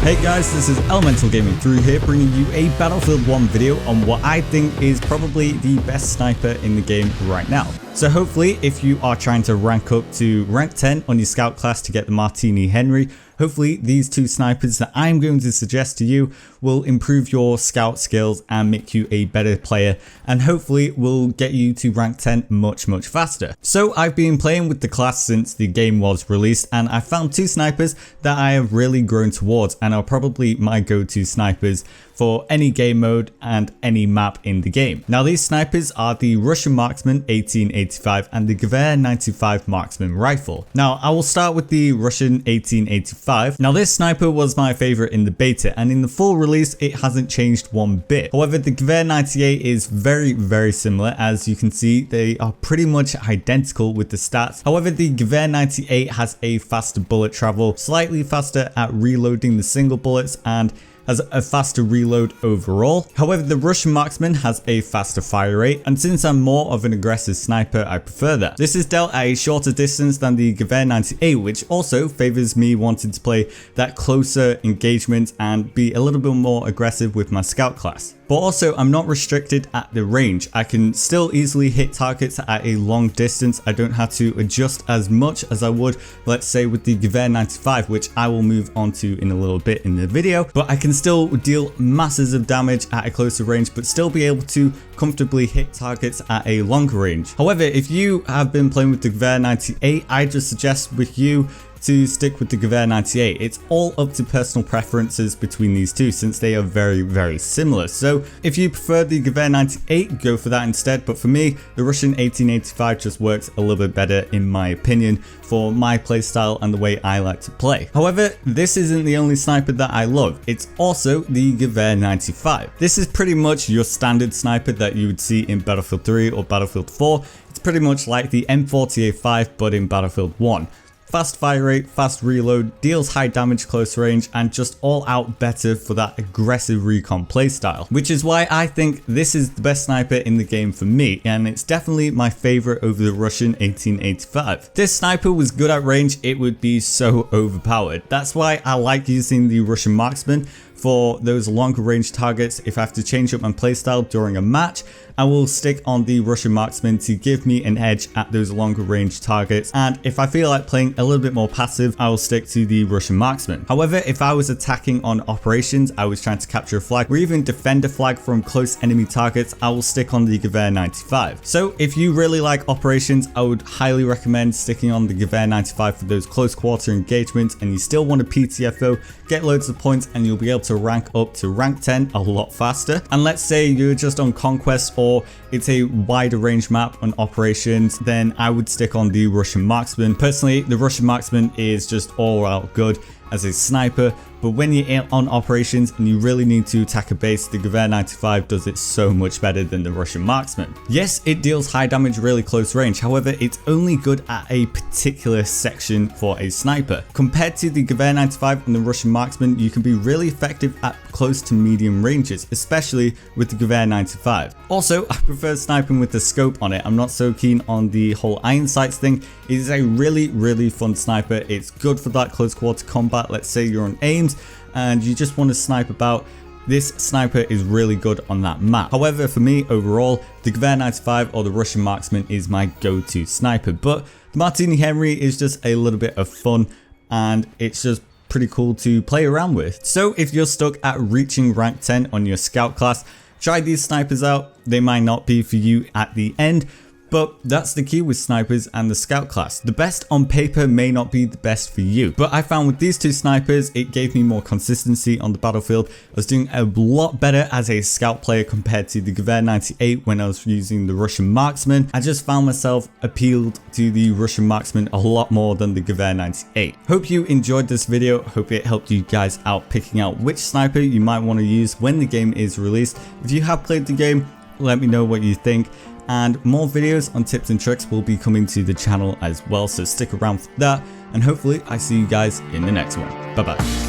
Hey guys, this is Elemental Gaming Through here, bringing you a Battlefield 1 video on what I think is probably the best sniper in the game right now. So hopefully, if you are trying to rank up to rank 10 on your scout class to get the Martini Henry, hopefully these two snipers that I'm going to suggest to you will improve your scout skills and make you a better player, and hopefully will get you to rank 10 much faster. So I've been playing with the class since the game was released, and I found two snipers that I have really grown towards and are probably my go-to snipers for any game mode and any map in the game. Now these snipers are the Russian Marksman 1885 and the Gewehr 95 Marksman rifle. Now I will start with the Russian 1885. Now this sniper was my favorite in the beta, and in the full release it hasn't changed one bit. However, the Gewehr 98 is very similar. As you can see, they are pretty much identical with the stats. However, the Gewehr 98 has a faster bullet travel, slightly faster at reloading the single bullets, and has a faster reload overall. However, the Russian Marksman has a faster fire rate, and since I'm more of an aggressive sniper, I prefer that. This is dealt at a shorter distance than the Gewehr 98, which also favors me wanting to play that closer engagement and be a little bit more aggressive with my scout class. But also, I'm not restricted at the range. I can still easily hit targets at a long distance. I don't have to adjust as much as I would, let's say, with the Gewehr 95, which I will move on to in a little bit in the video. But I can still deal masses of damage at a closer range, but still be able to comfortably hit targets at a longer range. However, if you have been playing with the Gewehr 98, I just suggest with you to stick with the Gewehr 98. It's all up to personal preferences between these two, since they are very similar. So if you prefer the Gewehr 98, go for that instead. But for me, the Russian 1885 just works a little bit better in my opinion for my playstyle and the way I like to play. However, this isn't the only sniper that I love. It's also the Gewehr 95. This is pretty much your standard sniper that you would see in Battlefield 3 or Battlefield 4. It's pretty much like the M40A5 but in Battlefield 1. Fast fire rate, fast reload, deals high damage close range, and just all out better for that aggressive recon playstyle. Which is why I think this is the best sniper in the game for me, and it's definitely my favorite over the Russian 1885. This sniper was good at range, it would be so overpowered. That's why I like using the Russian Marksman for those longer range targets. If I have to change up my playstyle during a match, I will stick on the Russian Marksman to give me an edge at those longer range targets. And if I feel like playing a little bit more passive, I will stick to the Russian Marksman. However, if I was attacking on operations, I was trying to capture a flag or even defend a flag from close enemy targets, I will stick on the Gewehr 95. So if you really like operations, I would highly recommend sticking on the Gewehr 95 for those close quarter engagements, and you still want a PTFO, get loads of points, and you'll be able to rank up to rank 10 a lot faster. And let's say you're just on Conquest or it's a wider range map on operations, then I would stick on the Russian Marksman. Personally, the Russian Marksman is just all out good as a sniper, but when you're on operations and you really need to attack a base, the Gewehr 95 does it so much better than the Russian Marksman. Yes, it deals high damage really close range, however it's only good at a particular section for a sniper. Compared to the Gewehr 95 and the Russian Marksman, you can be really effective at close to medium ranges, especially with the Gewehr 95. Also, I prefer sniping with the scope on it. I'm not so keen on the whole iron sights thing. It is a really fun sniper. It's good for that close quarter combat. Let's say you're on aims and you just want to snipe about. This sniper is really good on that map. However, for me overall, the Gewehr 95 or the Russian Marksman is my go-to sniper, but the Martini Henry is just a little bit of fun and it's just pretty cool to play around with. So if you're stuck at reaching rank 10 on your scout class, try these snipers out. They might not be for you at the end, but that's the key with snipers and the scout class. The best on paper may not be the best for you, but I found with these two snipers, it gave me more consistency on the battlefield. I was doing a lot better as a scout player compared to the Gewehr 98 when I was using the Russian Marksman. I just found myself appealed to the Russian Marksman a lot more than the Gewehr 98. Hope you enjoyed this video. Hope it helped you guys out picking out which sniper you might want to use when the game is released. If you have played the game, let me know what you think. And more videos on tips and tricks will be coming to the channel as well, so stick around for that, and hopefully I see you guys in the next one. Bye bye.